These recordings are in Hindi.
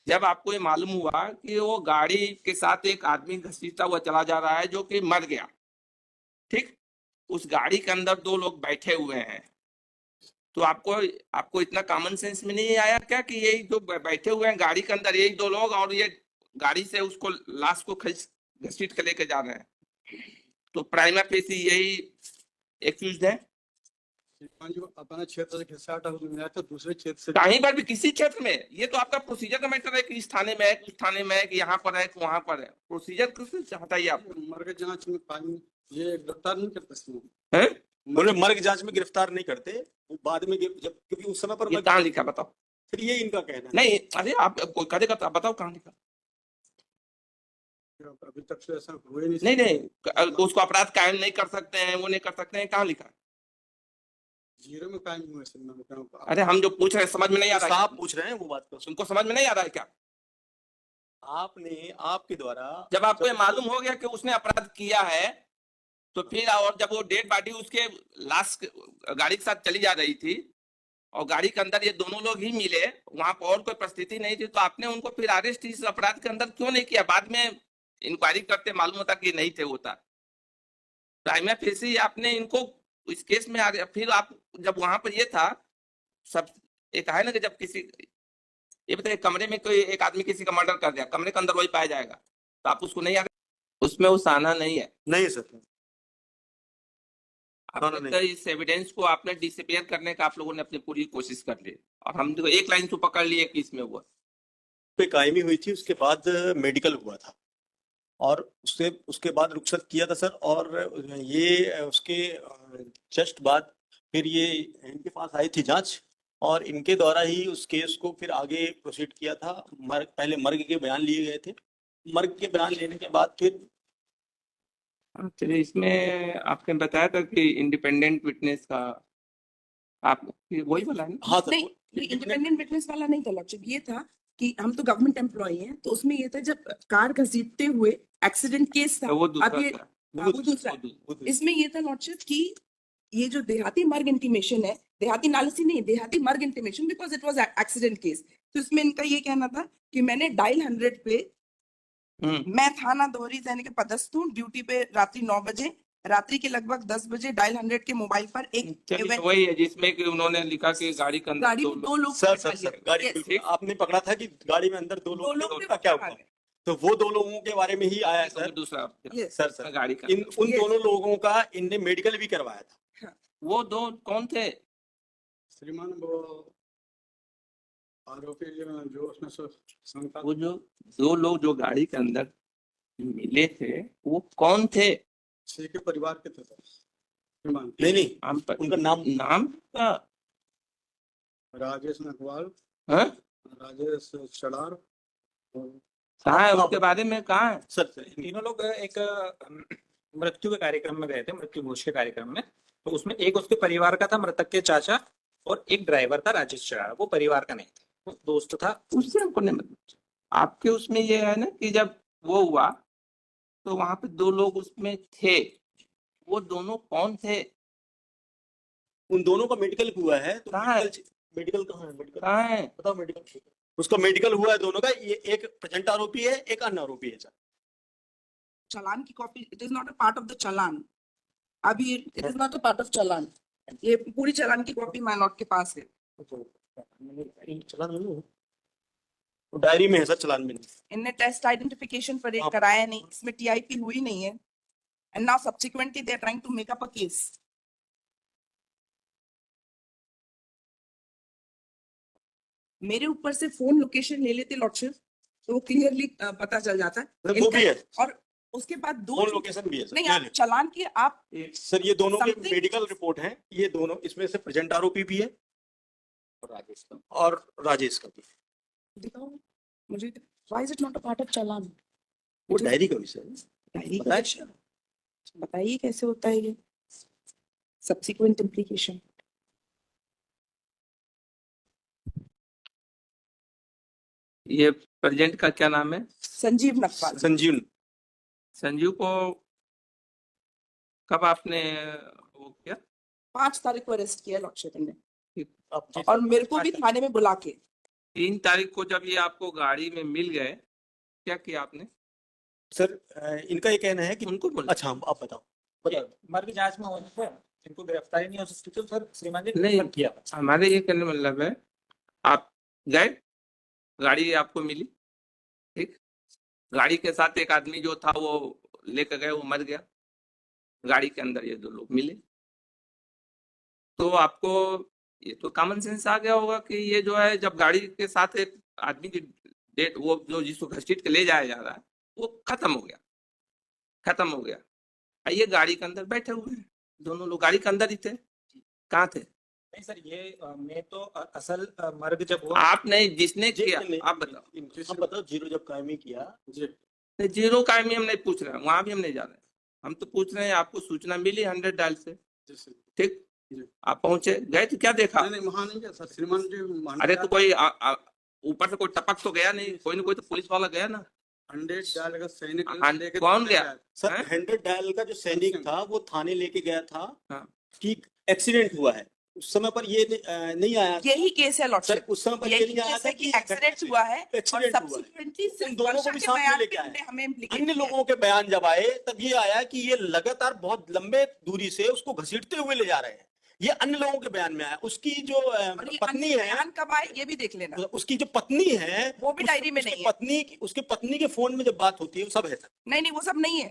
जब आपको ये मालूम हुआ कि वो गाड़ी के साथ एक आदमी घसीटता हुआ चला जा रहा है जो कि मर गया, ठीक, उस गाड़ी के अंदर दो लोग बैठे हुए हैं, तो आपको आपको इतना कॉमन सेंस में नहीं आया क्या कि यही जो बैठे हुए हैं गाड़ी के अंदर यही दो लोग, और ये गाड़ी से उसको लाश को घसीट के लेके जा रहे हैं, तो प्राइमा फेसी यही एक्यूज है। जो अपना क्षेत्र से घिसाटा हो गया तो दूसरे क्षेत्र से कहीं पर भी किसी क्षेत्र में, ये तो आपका प्रोसीजर का मैटर है कि इस थाने में है, उस थाने में है, कि यहाँ पर है, कि वहां पर है, प्रोसीजर किस चाहता है आप मर्ग जांच में कानून ये गिरफ्तार नहीं करते इसमें। हैं? बोले मर्ग जांच में गिरफ्तार नहीं करते, वो बाद में जब, क्योंकि उस समय पर ये कहाँ लिखा बताओ? फिर ये इनका कहना है। नहीं, अरे आप कोई करेगा तो आप बताओ कहाँ लिखा? अभी तक से ऐसा हुए नहीं। नहीं नहीं, उसको अपराध कायम नहीं कर सकते हैं, वो नहीं कर सकते हैं, कहाँ लिखा? जीरो में कायम हुए सिनेमा। अरे हम जो पूछ रहे हैं समझ में नहीं आ रहा है? आप पूछ रहे हैं वो बात तो उनको समझ में नहीं आ रहा है क्या? आपने आपके द्वारा जब आपको ये मालूम हो गया कि उसने अपराध किया है, तो फिर और जब वो डेड बॉडी उसके लाश गाड़ी के साथ चली जा रही थी और गाड़ी के अंदर ये दोनों लोग ही मिले, वहां पर और कोई परिस्थिति नहीं थी, तो आपने उनको फिर अरेस्ट इस अपराध के अंदर क्यों नहीं किया? बाद में इंक्वायरी करते मालूम होता कि नहीं थे होता। प्राइमा फेसी आपने इनको इस केस में फिर आप जब वहां पर ये था सब, एक है ना कि जब किसी, ये बताइए कमरे में कोई एक आदमी किसी का मर्डर कर दिया, कमरे के अंदर वही पाया जाएगा, तो आप उसको नहीं उसमें उस आना नहीं है। नहीं सर, आपने तो इस एविडेंस को आपने डिसअपियर करने का आप लोगों ने अपनी पूरी कोशिश कर ली, और हम तो एक लाइन से पकड़ लिए कि इसमें हुआ पे कायमी हुई थी, उसके बाद मेडिकल हुआ था और उसके बाद रुखसत किया था सर, और ये उसके जस्ट बाद फिर ये इनके पास आई थी जांच, और इनके द्वारा ही उस केस को फिर आगे प्रोसीड किया था। पहले मर्ग के बयान लिए गए थे, मर्ग के बयान लेने के बाद फिर चलिए, इसमें आपने बताया था कि इंडिपेंडेंट विटनेस का आप वही बोला है ना? हाँ सर, नहीं, इंडिपेंडेंट विटनेस वाला नहीं था लॉर्डशिप, ये था कि हम तो गवर्नमेंट एम्प्लॉय हैं, तो उसमें ये था जब कार घसीटते हुए एक्सीडेंट केस था। तो वो दूसरा अब ये था। वो दूसरा इसमें ये था लॉर्डशिप कि ये जो देहाती मर्ग इंटीमेशन है, देहाती नालसी नहीं, देहाती मर्ग intimation, because it was accident case, तो इसमें इनका ये कहना था कि मैंने डायल 100 पे मैं थाना दोहरी सैनी के पदस्थ हूँ, ड्यूटी पे रात्रि 9 बजे, रात्रि के लगभग 10 बजे डायल 100 के मोबाइल पर एक वही है जिसमें कि उन्होंने लिखा कि गाड़ी के अंदर गाड़ी में दो लोग सर गाड़ी आपने पकड़ा था कि गाड़ी में अंदर दो लोग का क्या हुआ, तो वो दो लोगों के बारे में ही आया है सर। दूसरा सर गाड़ी का उन दोनों लोगों का इनने मेडिकल भी करवाया था। वो दो कौन थे श्रीमान? वो आरोपी जो उसमें वो जो दो लोग जो गाड़ी के अंदर मिले थे वो कौन थे? के परिवार के थे श्रीमान। नहीं उनका नाम का राजेश नकवाल, राजेश चड़ार, कहाँ है उसके बारे में? कहाँ है सर? तीनों लोग एक मृत्यु के कार्यक्रम में गए थे, मृत्यु घोष के कार्यक्रम में, तो उसमें एक उसके परिवार का था, मृतक के चाचा, और एक ड्राइवर था राजेश चढ़ा, वो परिवार का नहीं था, वो दोस्त था। उससे हमको नहीं मतलब। आपके उसमें ये है ना कि जब वो हुआ तो वहां पे दो लोग उसमें थे, वो दोनों कौन थे? उन दोनों का मेडिकल हुआ है, तो कहाँ है? मेडिकल कहाँ है? मेडिकल कहाँ है? बताओ मेडिकल। उसका मेडिकल हुआ है दोनों का, ये एक प्रेजेंट आरोपी है, एक अन्य आरोपी है सर। चालान की copy, it is not a part of the challan, अभी it is not a part of challan, ये पूरी चालान की कॉपी माय लॉर्ड के पास है। चालान में डायरी में है सर, चालान में नहीं। इनने टेस्ट आइडेंटिफिकेशन पर एक कराया नहीं, इसमें टीआईपी हुई नहीं है, and now subsequently they are trying to make up a case. मेरे ऊपर से फोन लोकेशन ले लेते लॉर्डशिप तो वो क्लियरली पता चल जाता है। वो भी है, और उसके बाद दो फोन लोकेशन भी है सर। नहीं, आप चालान की आप सर ये दोनों के मेडिकल रिपोर्ट हैं, ये दोनों, इसमें से प्रेजेंट आरोपी भी है और राजेश का भी। दिखाओ मुझे, why is it not a part of challan? वो डायरी का विषय है, डायरी का विषय बताइए कैसे होता है ये सब्सिक्वेंट इम्प्लीकेशन। ये प्रेजेंट का क्या नाम है? संजीव नकवाल। संजीव को कब आपने वो किया? 5 तारीख को अरेस्ट किया लॉर्डशिप ने, और और मेरे को भी थाने में बुला के 3 तारीख को जब ये आपको गाड़ी में मिल गए, क्या किया आपने? सर इनका ये कहना है कि उनको बोल अच्छा आप बताओ बताओ। मर्ग जांच में होने पर इनको गिरफ्तारी नहीं हो सकती, तो सर श्रीमान जी नहीं। ने किया। हमारे ये कहने का मतलब है, आप गए, गाड़ी आपको मिली, ठीक, गाड़ी के साथ एक आदमी जो था वो लेकर गए, वो मर गया, गाड़ी के अंदर ये 2 लोग मिले, तो आपको ये तो कॉमन सेंस आ गया होगा कि ये जो है, जब गाड़ी के साथ एक आदमी की डेट, वो जो जिसको घसीट के ले जाया जा रहा है, वो खत्म हो गया, खत्म हो गया, और ये गाड़ी के अंदर बैठे हुए हैं, दोनों लोग गाड़ी के अंदर ही थे, कहाँ थे? नहीं सर, ये मैं तो असल मर्ग जब हुआ, आप नहीं, जिसने जी, किया, नहीं, आप बताओ। आप बताओ जीरो जब कायमी किया जी नहीं, जीरो कायमी हम नहीं पूछ रहे हैं, वहां भी हम नहीं जा रहे हैं, हम तो पूछ रहे हैं आपको सूचना मिली 100 डायल से, जी सर। ठीक, जी। आप पहुंचे, गए तो क्या देखा? नहीं नहीं वहाँ नहीं गया सर, श्रीमान जी अरे तो कोई ऊपर से कोई टपक तो गया नहीं, कोई ना कोई तो पुलिस वाला गया ना? 100 डाल का सैनिक लेके कौन गया? सर हैं? 100 डायल का जो सैनिक था वो थाने लेके गया था हाँ। कि एक्सीडेंट हुआ है, उस समय पर ये नहीं आया यही केस है सर, लॉर्डशिप, उस समय पर ये यही नहीं आया केस था है कि एक्सीडेंट हुआ है और एक्सीडेंट हुआ है। सब्सिक्वेंटली उन दोनों को भी साथ में लेके आए। हमें implicate अन्य किया है। लोगों के बयान जब आए तब ये आया कि ये लगातार बहुत लंबे दूरी से उसको घसीटते हुए ले जा रहे हैं, ये अन्य लोगों के बयान में आया। उसकी जो और ये पत्नी अन्य है, बयान कब आए ये भी देख लेना, उसकी जो पत्नी है वो भी डायरी में नहीं है। उसके पत्नी के फोन में जब बात होती है वो सब है सर। नहीं वो सब नहीं है।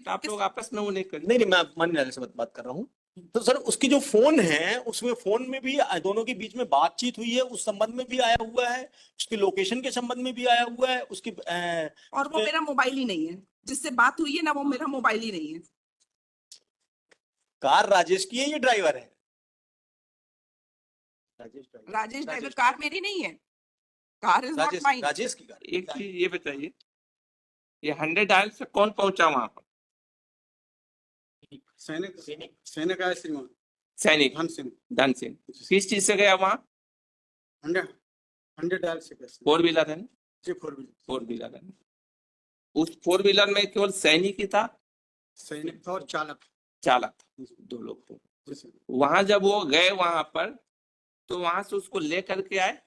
आप लोग आपस में वो नहीं करें। नहीं मैं मान्य न्यायालय से बात कर रहा हूँ। तो सर उसकी जो फोन है उसमें फोन में भी दोनों के बीच में बातचीत हुई है, उस संबंध में भी आया हुआ है, उसकी लोकेशन के संबंध में भी आया हुआ है, उसकी और वो मेरा मोबाइल ही नहीं है, जिससे बात हुई है ना वो मेरा मोबाइल ही नहीं है। कार राजेश की है, ये ड्राइवर है राजेश ड्राइवर, कार मेरी नहीं है, car is not mine. Rajesh की कार। एक चीज ये बताइए, ये 100 डायल से कौन पहुंचा वहां पर? सैनिक आया श्रीमान सैनिक धन सिंह धन सिंह किस चीज से गया वहां? 100 डायल से कैसे 4 व्हीलर है ना? जी 4 व्हीलर 4 व्हीलर है ना? उस 4 व्हीलर में केवल सैनिक ही था, सैनिक था और चालक चालक था, 2 लोग थे। जी सर। वहां जब वो गए वहां पर, तो वहां से उसको लेकर के आए,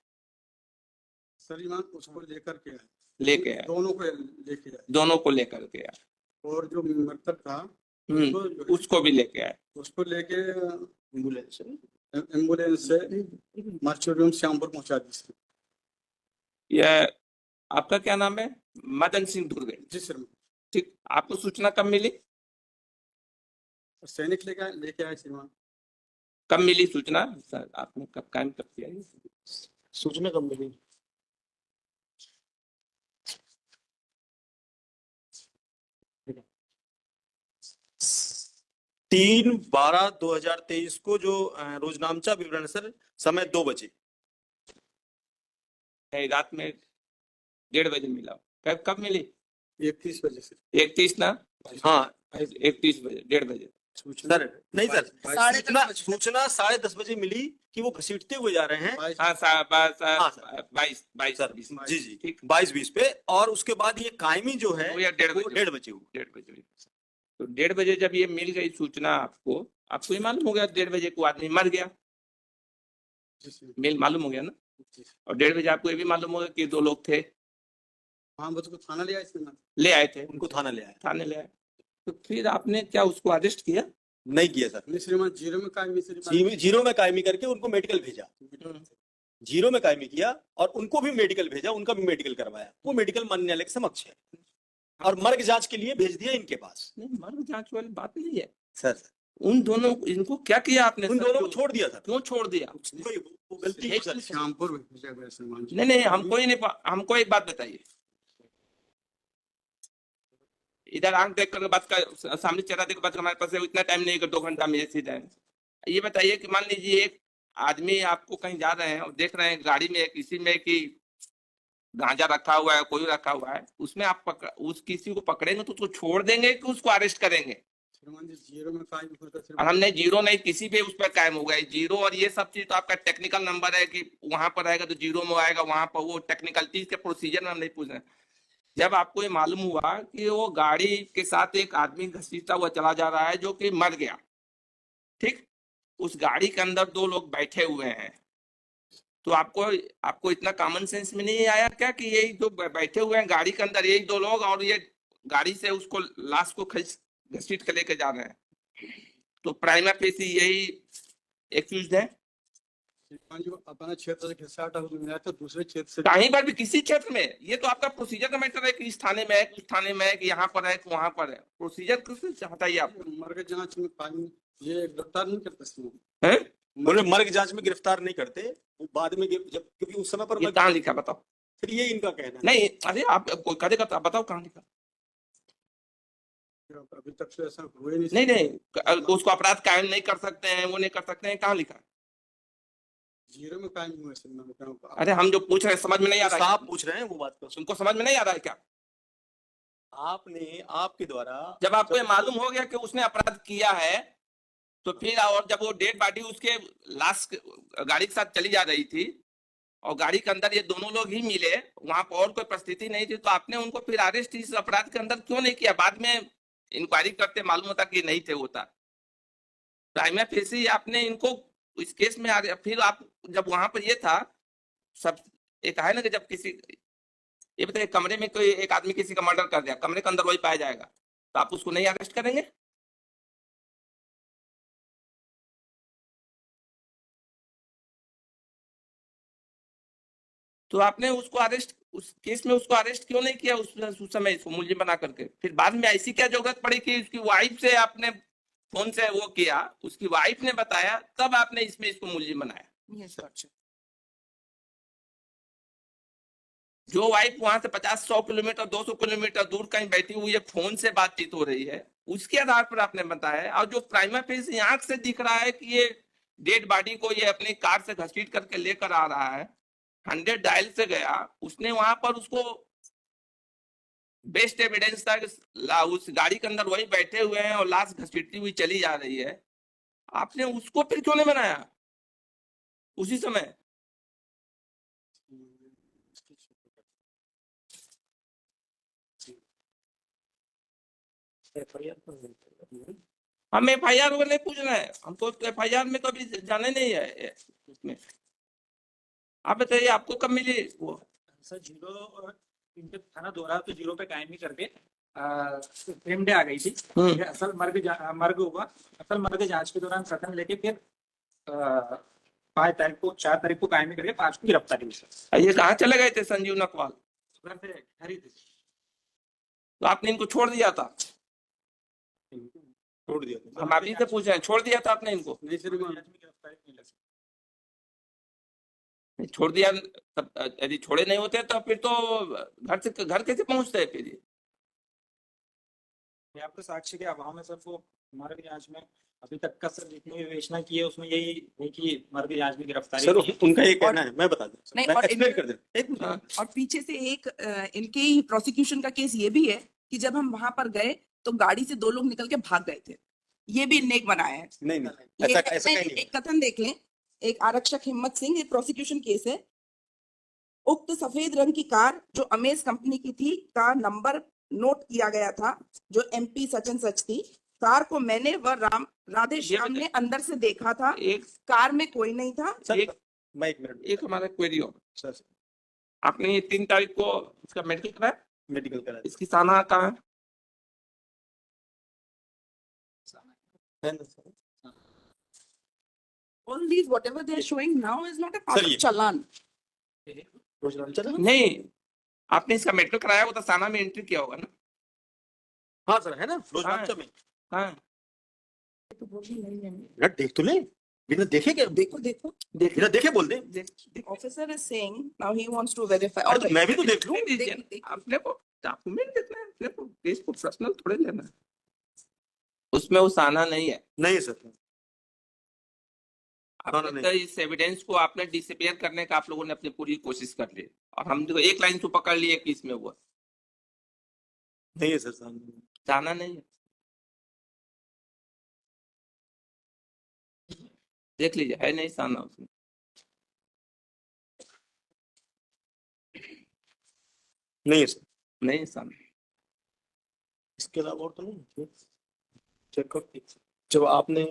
श्रीमान उसको लेकर के आए, लेके आए, दोनों को लेके आए, दोनों को लेकर के आए, और जो मृतक था उसको भी लेके आए, उसको लेके एम्बुलेंस से मर्चोरियम श्यामपुर पहुंचा दी। यह आपका क्या नाम है? मदन सिंह धुर्वे। जी सर। ठीक, आपको सूचना कब मिली? सैनिक लेके आए श्रीमान। कब मिली सूचना सर? आपने कब कायम कब किया ये? सूचना कब मिली? तीन 12/2023 को जो रोजनामचा विवरण सर, समय 2 बजे। रात में 1:30 बजे मिला। कब मिली? 31 बजे से। 31 ना? हाँ 31 बजे, 1:30 बजे। सर नहीं सर, सूचना सूचना 10:30 बजे मिली कि वो घसीटते हुए जा रहे हैं। हाँ 22 सर बीस, जी जी ठीक। 22:20 पे, और उसके बाद ये कायमी जो है वो या 1:30 वो बजे, 1:30 बजे हुआ। 1:30 बजे हुई। तो 1:30 बजे जब ये मिल गई सूचना आपको ये मालूम हो गया 1:30 बजे को आदमी मर गया, जी सर। मिल मालूम हो गया ना? जी। और 1:30 बजे आपको ये भी मालूम होगा कि 2 लोग थे, हाँ उसको थाना ले आए श्रीमान। ले आए थे, उनको थाना ले आया। थाने ले आए। तो फिर आपने क्या उसको अरेस्ट किया? नहीं किया सर, नहीं श्रीमान, जीरो में कायमी श्रीमान। जीरो में कायमी करके उनको मेडिकल भेजा, जीरो में कायमी किया और उनको भी मेडिकल भेजा, उनका भी मेडिकल करवाया। वो मेडिकल माननीय न्यायालय के समक्ष है और मर्ग जांच के लिए भेज दिया इनके पास। नहीं, मर्ग जांच वाली बात नहीं है सर उन दोनों, इनको क्या किया आपने? उन सर, दोनों को छोड़ दिया सर। क्यों छोड़ दिया? वो गलती है सर। श्यामपुर भेजा गया श्रीमान जी। नहीं हमको ही नहीं, हमको एक बात बताइए, इधर आंख देख कर बात का, सामने चेहरा देख बात, हमारे पास इतना टाइम नहीं है कि 2 घंटा में सीधा है। ये बताइए कि मान लीजिए एक आदमी आपको कहीं जा रहे हैं और देख रहे हैं गाड़ी में किसी में कि गांजा रखा हुआ है, कोई रखा हुआ है, उसमें आप उस किसी को पकड़ेंगे तो उसको छोड़ देंगे कि उसको अरेस्ट करेंगे? श्रीमान जी जीरो में कायम होता और श्रीमान। हमने जीरो नहीं, किसी पे उस पर कायम हो गया जीरो, और ये सब चीज तो आपका टेक्निकल नंबर है कि वहां पर रहेगा तो जीरो में आएगा, वहां पर वो टेक्निकल चीज के प्रोसीजर में हम नहीं पूछ रहे। जब आपको ये मालूम हुआ कि वो गाड़ी के साथ एक आदमी घसीटता हुआ चला जा रहा है जो कि मर गया, ठीक, उस गाड़ी के अंदर 2 लोग बैठे हुए हैं, तो आपको इतना कॉमन सेंस में नहीं आया क्या कि यही जो बैठे हुए हैं गाड़ी के अंदर, यही दो लोग, और ये गाड़ी से उसको लाश को घसीट के लेके जा रहे हैं, तो प्राइमा फेसी यही एक्यूज्ड है। जो अपना क्षेत्र से घिसाटा हो गया तो दूसरे क्षेत्र से कहीं पर भी किसी क्षेत्र में, ये तो आपका प्रोसीजर का मैटर है कि इस थाने में है, उस थाने में है, कि यहाँ पर है, कि वहां पर है। प्रोसीजर किससे चाहता है आप? मर्ग जांच में पानी ये गिरफ्तार नहीं करते इसमें। हैं? उन्हें मर्ग जांच में गिरफ्तार नहीं करते, वो बाद में जब, क्योंकि उस समय पर ये कहाँ लिखा बताओ? फिर ये इनका कहना है। नहीं, अरे आप कोई करेगा तो आप बताओ कहाँ लिखा? अभी तक तो ऐसा हुए नहीं। नहीं नहीं, उसको अपराध कायम नहीं कर सकते हैं, वो नहीं कर सकते हैं, कहाँ लिखा? जीरो में कायम हुए सर, मैं बताऊं। अरे हम जो पूछ रहे हैं समझ में नहीं आ रहा है? साहब पूछ रहे हैं वो बात को। उनको समझ में नहीं आ रहा है क्या? आपके द्वारा जब आपको ये मालूम हो गया कि उसने अपराध किया है, तो फिर और जब वो डेड बॉडी उसके लाश गाड़ी के साथ चली जा रही थी, और गाड़ी के अंदर ये दोनों लोग ही मिले, वहां पर और कोई परिस्थिति नहीं थी, तो आपने उनको फिर अरेस्ट इस अपराध के अंदर क्यों नहीं किया? बाद में इंक्वायरी करते मालूम होता कि नहीं थे, होता प्राइमा फेसी आपने इनको इस केस में फिर आप जब वहां पर ये था सब, एक है ना कि जब किसी, ये बताइए, कमरे में कोई एक आदमी किसी का मर्डर कर दिया, कमरे के अंदर वही पाया जाएगा, तो आप उसको नहीं अरेस्ट करेंगे? तो आपने उसको अरेस्ट, उस केस में उसको अरेस्ट क्यों नहीं किया उस समय, इसको मुलजिम बना करके? फिर बाद में ऐसी क्या जरूरत पड़ी कि उसकी वाइफ से आपने फोन से वो किया, उसकी वाइफ ने बताया, तब आपने इसमें इसको मुलजिम बनाया? Yes, Lordship. जो वाइफ वहां से 50-100 किलोमीटर 200 किलोमीटर दूर कहीं बैठी हुई है, फोन से बातचीत हो रही है, उसके आधार पर आपने बताया। और जो प्राइमा फेसी आंख से दिख रहा है कि ये डेड बॉडी को ये अपनी कार से घसीट करके लेकर आ रहा है, 100 डायल से गया, उसने वहां पर उसको बेस्ट एविडेंस था कि उस गाड़ी के अंदर वही बैठे हुए हैं और लाश घसीटती हुई चली जा रही है, आपने उसको फिर क्यों नहीं बनाया उसी समय? हम FIR को नहीं पूछ रहे हैं, हमको तो FIR में कभी जाने नहीं है उसमें। आप बताइए आपको कब मिली वो? सर जीरो इनके थाना दोहरा तो जीरो पे कायमी करके फ्रेम डे आ गई थी। फिर असल मर्ग हुआ, असल मर्ग जांच के दौरान कथन लेके फिर 4 तारीख को कायमी करके 5 को गिरफ्तारी हुई सर। ये कहाँ चले गए थे संजीव नकवाल? घर पे खड़ी थी। तो आपने इनको छोड़ दिया था? छोड़ दिया था। हम आप ही से पूछ रहे हैं, छोड़ दिया था आपने इनको? नहीं सर, जांच में गिरफ्तारी नहीं लगी। छोड़ दिया, तब यदि छोड़े नहीं होते तो फिर तो घर कैसे पहुंचते हैं फिर? ये आपको साक्ष्य के अभाव में सर वो मार्ग जांच में अभी तक का सर जितनी विवेचना की है उसमें यही है कि मार्ग जांच में गिरफ्तारी सर की है। उनका ये कहना है, मैं बता दूं, नहीं, मैं और एक्सप्लेन कर देता एक मिनट। हाँ। और पीछे से एक इनके ही प्रोसिक्यूशन का केस ये भी है कि जब हम वहां पर गए तो गाड़ी से 2 लोग निकल के भाग गए थे, ये भी इनने एक बनाया है। नहीं ये ऐसा ऐसा नहीं, कहीं नहीं एक कथन देख लें, एक आरक्षक हिम्मत सिंह, एक प्रोसिक्यूशन केस है। उक्त सफेद रंग की कार जो अमेज कंपनी की थी का नंबर नोट किया गया था, जो MP सच एंड सच थी। कार को मैंने व राधे श्याम ने अंदर से देखा था, एक कार में कोई नहीं था। सर, मैं एक मिनट एक हमारा क्वेरी हो, सर आपने ये 3 तारीख को इसका मेडिकल कराया, मेडिकल करा इसकी साना कहाँ है? है ना sir? All these whatever they are showing now is not a part Sir, of ये- challan. नहीं, आपने इसका मेडिकल कराया, वो तो साना में एंट्री किया होगा ना? हाँ सर, है ना रोजगार में। हाँ, तो बोली नहीं है। यार देख तो ले, बिना देखे क्या, देखो देखो, बिना देखे बोल दे। officer is saying now he wants to verify. अरे All तो right. मैं भी तो देख लूं। नहीं दीजिए, देख- अपने को डॉक्यूमेंट देखना है, अपने को केस को पर्सनल थोड़े लेना है। उसमें वो साना नहीं है। नहीं सर, आपने नहीं। तो इस एविडेंस को आपने डिसअपियर करने का आप लोगों ने अपनी पूरी कोशिश कर ली, और हम तो एक लाइन से पकड़ लिए कि इसमें हुआ, नहीं है सर सामने। साना नहीं है। देख लीजिए, है नहीं साना उसमें। नहीं है सर, नहीं है साना। इसके अलावा और तो नहीं। चेक कर, जब आपने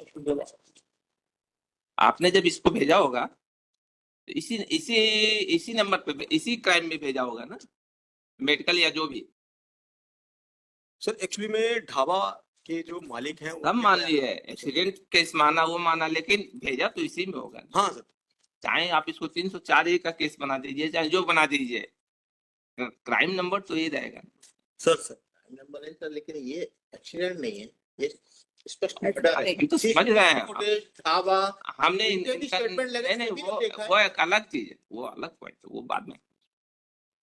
आपने जब इसको भेजा होगा इसी इसी इसी नंबर पे इसी क्राइम में भेजा होगा ना, मेडिकल या जो भी। सर एक्चुअली में ढाबा के जो मालिक हैं सब उनके मान बयान- लिए एक्सीडेंट केस माना वो माना, लेकिन भेजा तो इसी में होगा ना। हाँ सर, चाहे आप इसको 304A का केस बना दीजिए, चाहे जो बना दीजिए, क्राइम नंबर तो ये रहेगा। सर नंबर है सर, लेकिन ये एक्सीडेंट नहीं है, ये स्पष्ट अरे, मर्डर है। हम तो समझ रहे हैं, फुटेज, ढाबा, हमने इनके भी statement लगे, नहीं सभी ने वो देखा है। वो एक अलग चीज है, वो अलग पॉइंट है, वो बाद में।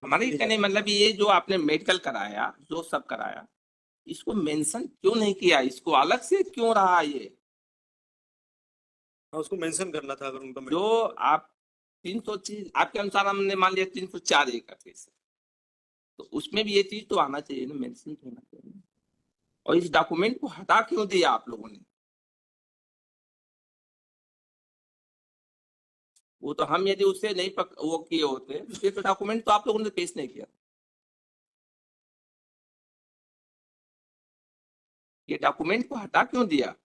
हमारे ये कहने का मतलब ये जो आपने मेडिकल कराया, जो सब कराया, इसको मेंशन क्यों नहीं किया, इसको अलग से क्यों रहा ये? हाँ उसको मेंशन करना था अगर उनका जो आप 330 आपके अनुसार हमने मान लिया 304A का केस है, तो उसमें भी ये चीज तो आना चाहिए ना, मेंशन तो होना चाहिए। और इस डॉक्यूमेंट को हटा क्यों दिया आप लोगों ने? वो तो हम यदि उससे नहीं वो किए होते तो ये तो डॉक्यूमेंट तो आप लोगों ने पेश नहीं किया। ये डॉक्यूमेंट को हटा क्यों दिया?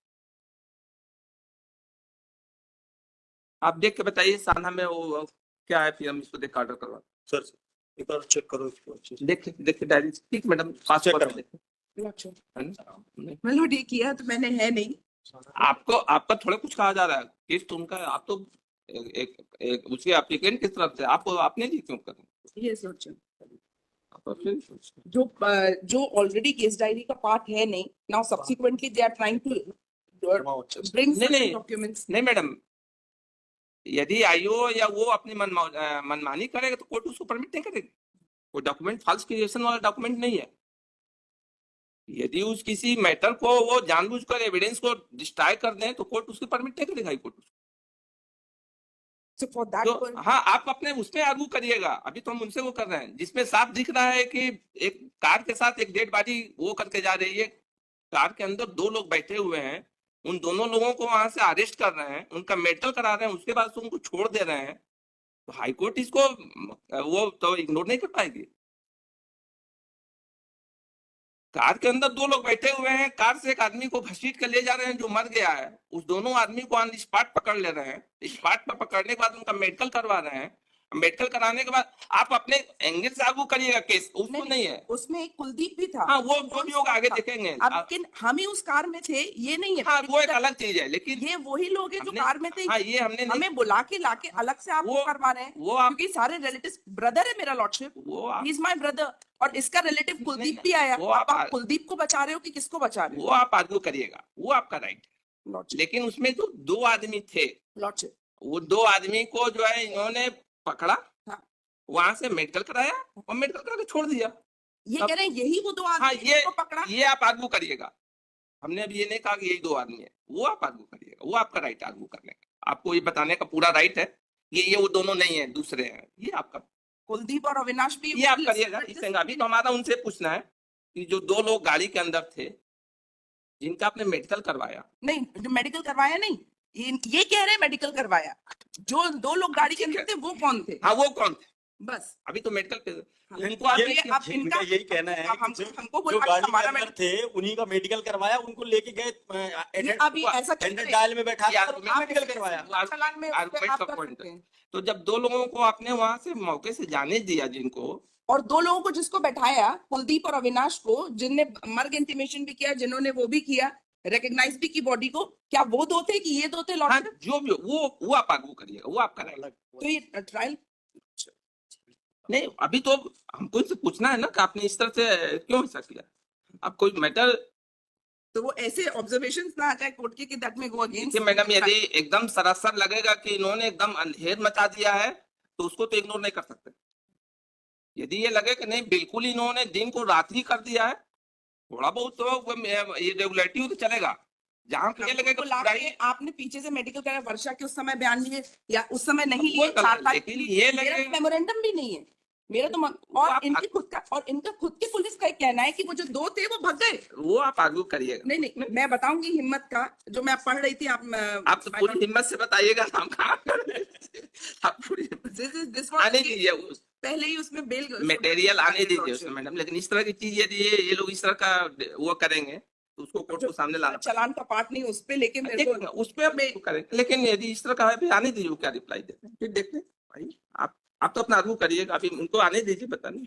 आप देख के बताइए साना में वो क्या है, फिर हम इसको देख ऑर्डर करवा। सर एक बार चेक करो इसको अच्छे से। देख डायरी, ठीक मैडम, पास चेक कर करो। नहीं, मैं लोड ये किया तो मैंने है नहीं। आपको आपका थोड़ा कुछ कहा जा रहा है, केस तो उनका है, आप तो एक उसके एप्लीकेंट की तरफ से आपको आपने जी क्यों कर ये सोचो जो ऑलरेडी केस डायरी का पार्ट है नहीं, now subsequently they are trying to bring नहीं। डॉक्यूमेंट्स। नहीं मैडम, यदि आईओ या वो अपनी मनमानी करेगा तो कोर्ट उसको परमिट नहीं करेगी। वो डॉक्यूमेंट फॉल्स क्रिएशन वाला डॉक्यूमेंट नहीं है। यदि उस किसी मैटर को वो जानबूझकर एविडेंस को डिस्ट्रॉय कर दें तो कोर्ट उसकी परमिट नहीं करेगा, कोर्ट। So for that तो purpose- हाँ, आप अपने उसमें आर्गू करिएगा, अभी तो हम उनसे वो कर रहे हैं जिसमें साफ दिख रहा है कि एक कार के साथ एक डेड बॉडी वो करके जा रही है, कार के अंदर दो लोग बैठे हुए हैं, उन दोनों लोगों को वहां से अरेस्ट कर रहे हैं, उनका मेडिकल करा रहे हैं, उसके बाद से उनको छोड़ दे रहे हैं, तो हाईकोर्ट इसको वो तो इग्नोर नहीं कर पाएगी। कार के अंदर दो लोग बैठे हुए हैं, कार से एक आदमी को घसीट कर ले जा रहे हैं जो मर गया है, उस दोनों आदमी को ऑन स्पॉट पकड़ ले रहे हैं, स्पॉट पर पकड़ने के बाद उनका मेडिकल करवा रहे हैं, मेडिकल कराने के बाद आप अपने एंगल से आगू करिएगा केस, उसको नहीं है। उसमें एक कुलदीप भी था। हाँ वो जो भी होगा आगे देखेंगे। अब लेकिन हम ही उस कार में थे, ये नहीं है। हाँ वो एक अलग चीज है, लेकिन ये वही लोग हैं जो हमने- कार में थे। हाँ ये हमने नहीं, हमें बुला के लाके अलग से आप वो- करवा रहे हैं, वो आप क्योंकि सारे रिलेटिव्स, ब्रदर है मेरा लॉर्डशिप, वो आप ही इज माय ब्रदर, और इसका रिलेटिव कुलदीप भी आया। वो अब आप- आप कुलदीप को बचा रहे हो कि किसको बचा रहे वो आप आर्ग्यू करिएगा, वो आपका राइट है। हो? लेकिन उसमें जो दो आदमी थे, लॉर्डशिप वो दो आदमी को जो है इन्होंने पकड़ा, हाँ। वहां से मेडिकल कराया और मेडिकल करा के छोड़ दिया। ये अब- कह रहे हैं यही वो दो आदमी हाँ, हैं ये- जिनको पकड़ा। ये आप आर्ग्यू करिएगा, हमने अभी ये नहीं कहा कि यही दो आदमी है, वो आप आर्ग्यू करिएगा, वो आपका राइट आर्ग्यू करने का, आपको ये बताने का पूरा राइट है। ये वो दोनों नहीं है, दूसरे हैं, ये आपका, कुलदीप और अविनाश भी ये आप करिएगा। इससे अभी तो हमारा उनसे पूछना है कि जो दो लोग गाड़ी के अंदर थे जिनका आपने मेडिकल करवाया, नहीं, जो मेडिकल करवाया नहीं, ये कह रहे हैं मेडिकल करवाया। जो दो लोग गाड़ी के ठीक अंदर थे वो कौन थे? हाँ वो कौन थे? बस अभी तो मेडिकल पे हाँ। इनको आप ये- अब इनका यही कहना है अब कि हमको जो बोला कि गाड़ी के हमारा अंदर थे उन्हीं का मेडिकल करवाया, उनको लेके गए अब ये ऐसा क्यों अटेंडेंट करें? डायल में बैठा ये कर argument मेडिकल करवाया। चालान में उस पे argument आप का कर point सकते हैं। तो जब दो लोगों को आपने वहां से मौके से जाने दिया, जिनको और दो लोगों को जिसको बैठाया, कुलदीप और अविनाश को, जिनने मर्ग इंटीमेशन भी किया, जिन्होंने वो भी किया, रिकॉग्नाइज भी की बॉडी को, क्या वो दो थे कि ये दो थे? हाँ लॉर्डशिप, जो भी हो, वो आप आर्ग्यू करिएगा, वो आपका राइट। तो ये ट्रायल नहीं अभी तो हमको इससे पूछना है ना कि आपने इस तरह से क्यों ऐसा किया। आप कोई मैटर, तो वो ऐसे ऑब्जर्वेशंस ना आ जाए कोर्ट के कि दैट में गो अगेंस्ट। देखिए मैडम, यदि एकदम सरासर लगेगा कि इन्होंने एकदम अंधेर मचा दिया है तो उसको तो इग्नोर नहीं कर सकते। यदि ये लगे कि नहीं बिल्कुल इन्होंने दिन को रात्रि कर दिया है, थोड़ा बहुत तो ये रेगुलेटिव तो चलेगा। जहाँ पे ये लगेगा को पूरा लाके ही- आपने पीछे से मेडिकल कराया, वर्षा के उस समय बयान लिए या उस समय नहीं वो लिए, गलत 4 है, तारीख लेकिन लिए, ये मेरा लगेगा- मेमोरेंडम भी नहीं है मेरा तो और आप- इनकी खुद का, और इनका खुद की पुलिस का कहना है कि वो जो दो थे वो भाग गए। वो आप आर्ग्यू करिएगा। नहीं नहीं, मैं बताऊंगी हिम्मत का, जो मैं पढ़ रही थी। आप तो पूरी हिम्मत से बताइएगा, हम कहाँ आप पूरी दिस आने दीजिए उस पहले ही उसमें बेल मटेरियल आने दीजिए उसमें मैडम, लेकिन इस तरह की चीज यदि ये लोग इस तरह का वो करेंगे तो उसको कोर्ट को सामने लाना चालान का पार्ट नहीं उस पे, लेकिन मेरे देखेंगे, को उस पे अब करेंगे। लेकिन यदि इस तरह का है भी आने दीजिए, क्या रिप्लाई देते हैं फिर देखते हैं। भाई आप तो अपना आदमी करिएगा, अभी उनको आने दीजिए, पता नहीं।